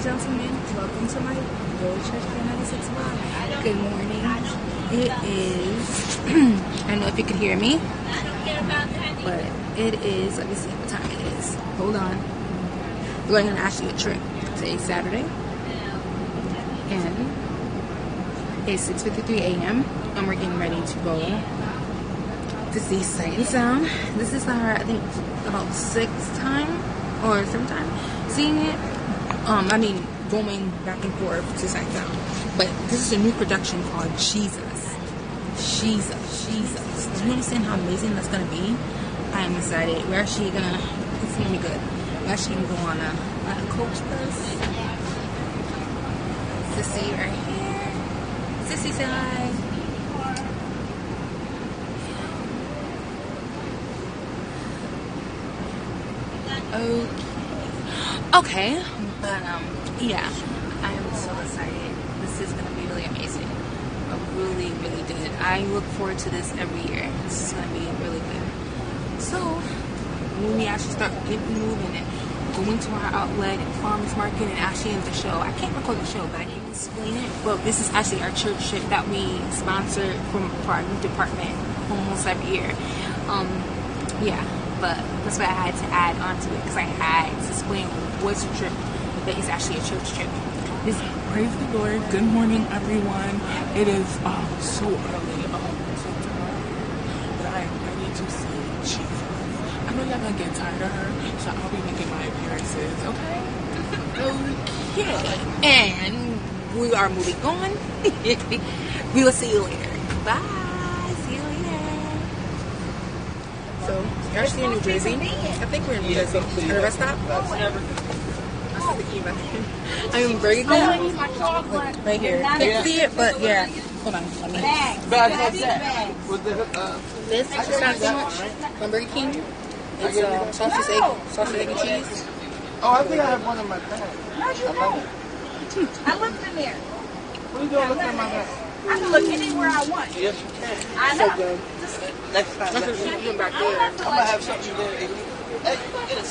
and gentlemen, welcome to my Go Church 96 vlog. Good morning. It is, I don't know if you can hear me, but it is, let me see what time it is. Hold on. We're going on actually a trip. Today's Saturday. And it's 6:53 a.m. and we're getting ready to go to see Sight and Sound. This is our, I think, about sixth time or seventh time seeing it. I mean, going back and forth to Sight and Sound. But this is a new production called Jesus. Jesus. Do you understand how amazing that's gonna be? I am excited. We're actually gonna, it's gonna be good. We're actually gonna go on a coach bus. Sissy right here. Sissy say hi. Okay, but yeah, I am so excited. This is gonna be really amazing. Really good. I look forward to this every year. This is gonna be really good. So when we actually start getting moving and going to our outlet and farmers market and actually in the show, I can't record the show, but I can explain it. But this is actually our church trip that we sponsor for our new department almost every year. Yeah. But that's why I had to add on to it, because I had to explain what's a trip that is actually a church trip. Praise the Lord. Good morning, everyone. It is so early. But I need to see Jesus. I know y'all gonna get tired of her, so I'll be making my appearances, okay? Okay. And we are moving on. We will see you later. Bye. See you later. So, you're actually in New Jersey. I think we're in New Jersey. At the rest stop? I mean, Burger King. Right here. Can't see it, but yeah. Hold on. Let me. This is not too much. From Burger King. It's sausage, egg, and cheese. Oh, I think I have one in my bag. I looked in there. What are you doing looking in my bag? I can look anywhere I want. Yes, you can. I know. So good. Next time. That's what she's doing back there. I'm going to have something there.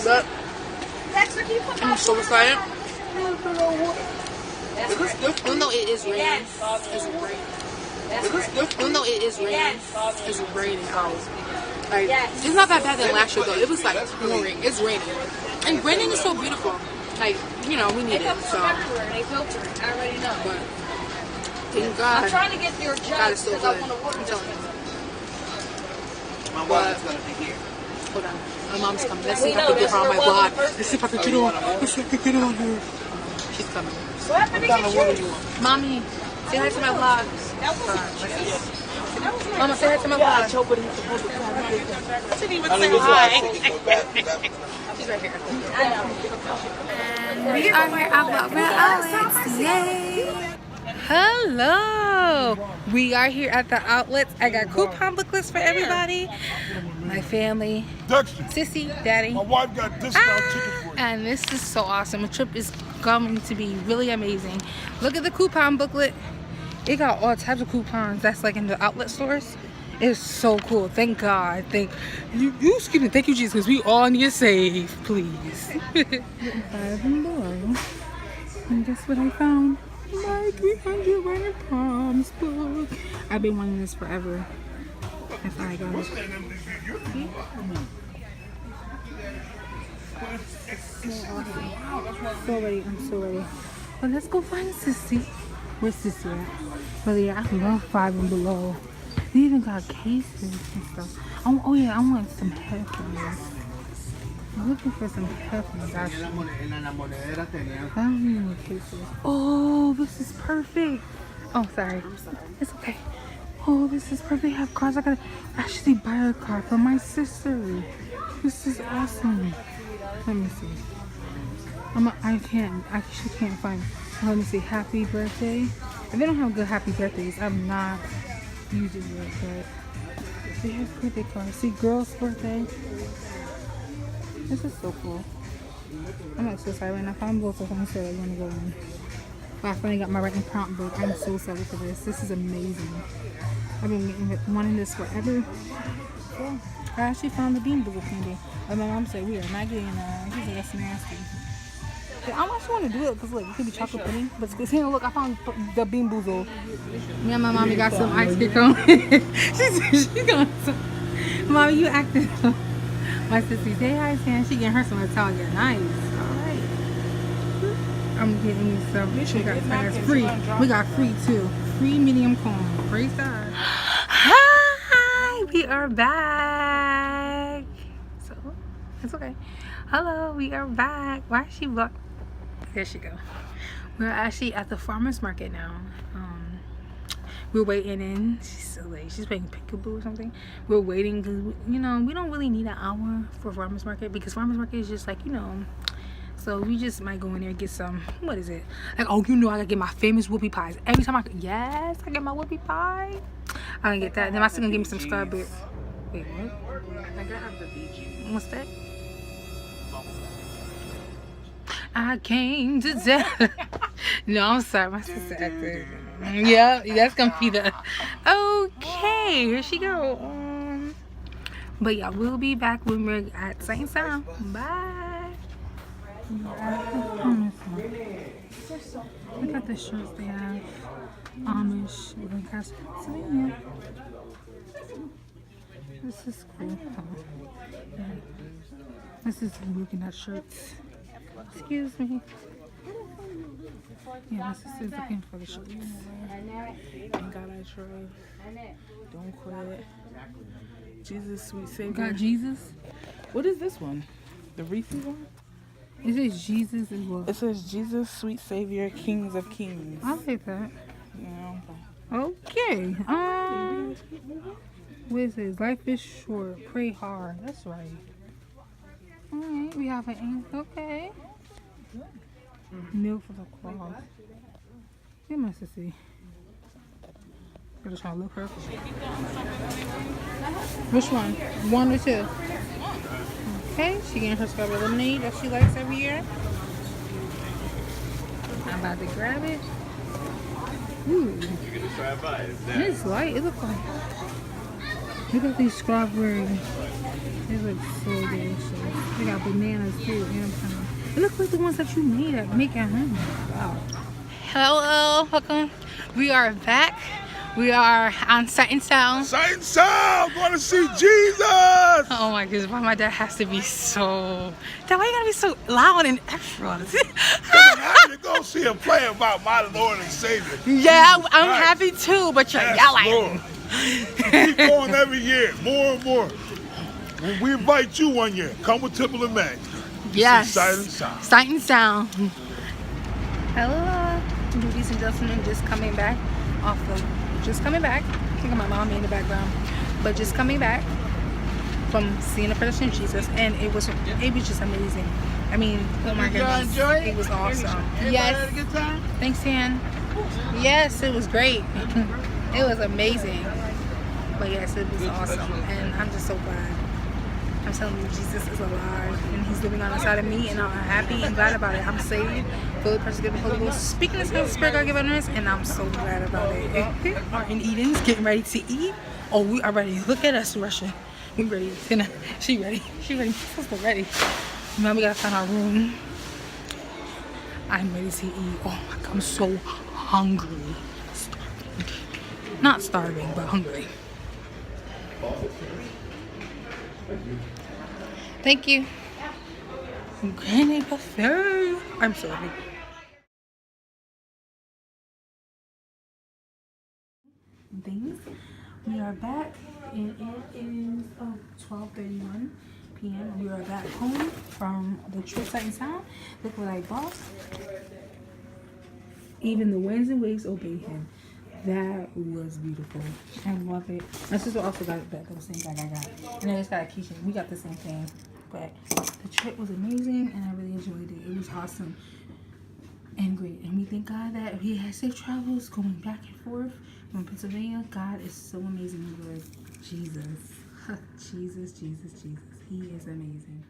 But Dexter, can you put my I'm so excited. Even though it is raining, it's raining out. Like, it's not that bad than last year though. It was like pouring. It's raining, and raining is so beautiful. Like, you know, we need it. So, They filter it. I already know. but thank God. I'm trying to get your God is jug so because I good. want to I'm order telling you. my wallet's going to be here. Hold on. My mom's coming. Let's see if I can get her on my vlog. Let's see if I can get her on. Let's see if I can get her on here. She's coming. What happened to get you? Mommy, say hi to my vlog. That was Mama, say hi to my vlog. I didn't even say hi. She's right here. I know. And we are here at Outlets. Yay! Hello! We are here at the outlets. I got coupon booklets for everybody. My family. Dexter, Sissy, Daddy. my wife got discount tickets for you. And this is so awesome. The trip is going to be really amazing. Look at the coupon booklet. It got all types of coupons that's like in the outlet stores. It's so cool. Thank God. Thank you. Excuse me. Thank you, Jesus, because we all need to save, please. And guess what I found? My 300 Runner Proms book. I've been wanting this forever. That's how I got it. So awesome. So ready. I'm so ready. Well, let's go find Sissy. Where's Sissy at? But yeah, I love Five and Below. They even got cases and stuff. Oh yeah, I want some headphones. I'm looking for some headphones actually. I don't need any cases. Oh, this is perfect. Oh, sorry. It's okay. Oh, this is perfect. They have cars. I gotta actually buy a car for my sister. This is awesome. Let me see. I actually can't find. Let me see. Happy birthday. If they don't have good happy birthdays, I'm not using it. But they have birthday cards. See, girl's birthday. This is so cool. I'm like so excited right now. If I'm both of them, so I want to go in. But I finally got my writing prompt book. I'm so excited for this. This is amazing. I've been wanting this forever. So I actually found the bean boozled candy. But my mom said we are not getting he's like, that's nasty. I actually want to do it because look, it could be chocolate pudding. But it's here. Look, I found the bean boozle. Me and my mommy got some ice cream cone. she's going some. Mommy, you acting. My sister say hi, Sam. She getting her some Italian. Nice. All right. I'm getting me some. We got fast free. We got free too. Free medium cone. Praise God. Hi, we are back. So it's okay. Hello, we are back. Why is she blocked? There she go. We're actually at the farmer's market now. We're waiting in. She's so late. She's playing peekaboo or something. We're waiting because, you know, we don't really need an hour for farmer's market because farmer's market is just like, you know. So we just might go in there and get some, what is it? Like, oh, you know, I gotta get my famous whoopie pies. Every time yes, I get my whoopie pie. I gonna get that. Then my sister gonna give me some strawberry. Wait, what? I think I have the BG. What's that? I came to tell. No, I'm sorry, my sister acted. Yeah, that's gonna be the. Okay, here she go. But yeah, we'll be back when we're at Saint Sound. Bye. Look at the shirts they have. Amish. So yeah. This is cool. Yeah. This is looking at shirts. Excuse me. Yeah, my sister's looking for the shirts. Thank God I tried. Don't quit. Jesus, sweet Savior. Got Jesus. What is this one? The Reese's one? It says Jesus as well. It says Jesus, sweet Savior, Kings of Kings. I'll take that. Yeah. Okay. What is this? Life is short. Pray hard. That's right. Alright, we have an okay. Milk for the cloth. Get my sissy. I'm just trying to look her. Which one? One or two? Okay, she getting her strawberry lemonade that she likes every year. I'm about to grab it. Ooh. It's light. It looks like. Look at these strawberries. They look so delicious. They got bananas too. It looks like the ones that you make at home. Wow. Hello, welcome. We are back. We are on Sight and Sound. Sight and Sound! Want to see Jesus! Oh my goodness, why my dad has to be so... Dad, why you gotta be so loud and extra? I'm happy to go see him play about my Lord and Savior. Yeah, I'm Right. happy too, but you're Yes, yelling. Lord. Keep going every year, more and more. When we invite you one year, come with Tipple and Mag. Yes. Sight and Sound. Sight and Sound. Hello, ladies and gentlemen, just coming back off the... Just coming back. I think my mommy in the background. But just coming back from seeing the production of Jesus, and it was just amazing. I mean, oh my goodness, it was awesome. Yes. Had a good time? Thanks, Han. Yes, it was great. It was amazing. But yes, it was awesome, and I'm just so glad. I'm telling you, Jesus is alive, and He's living on the side of me, and I'm happy and glad about it. I'm saved, fully purchased, given Holy Ghost, speaking the Spirit God given us, and I'm so glad about it. Are in Eden's getting ready to eat. Oh, we are ready. Look at us, Russia. We ready. She ready. She ready. Sister ready. Now we gotta find our room. I'm ready to eat. Oh my God, I'm so hungry. Starving. Not starving, but hungry. Thank you. Granny buffet. I'm sorry. Things. We are back, and it is 12:31 p.m. We are back home from the trip Sight and Sound. Look what I bought. Even the winds and waves obey Him. That was beautiful. I love it. My sister also got it back. The same bag I got. And I just got a keychain. We got the same thing. But the trip was amazing, and I really enjoyed it. It was awesome and great. And we thank God that we had safe travels going back and forth from Pennsylvania. God is so amazing and good. Jesus. Jesus, Jesus, Jesus. He is amazing.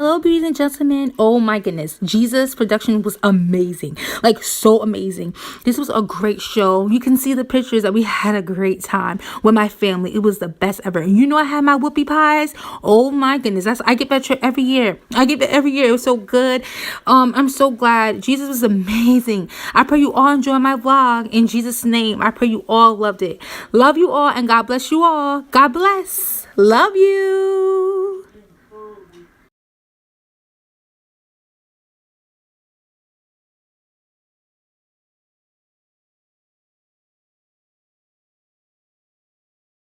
Hello, beauties and gentlemen. Oh my goodness. Jesus' production was amazing. Like, so amazing. This was a great show. You can see the pictures that we had a great time with my family. It was the best ever. And you know I had my whoopie pies. Oh my goodness. I get that trip every year. I get it every year. It was so good. I'm so glad. Jesus was amazing. I pray you all enjoy my vlog. In Jesus' name, I pray you all loved it. Love you all and God bless you all. God bless. Love you.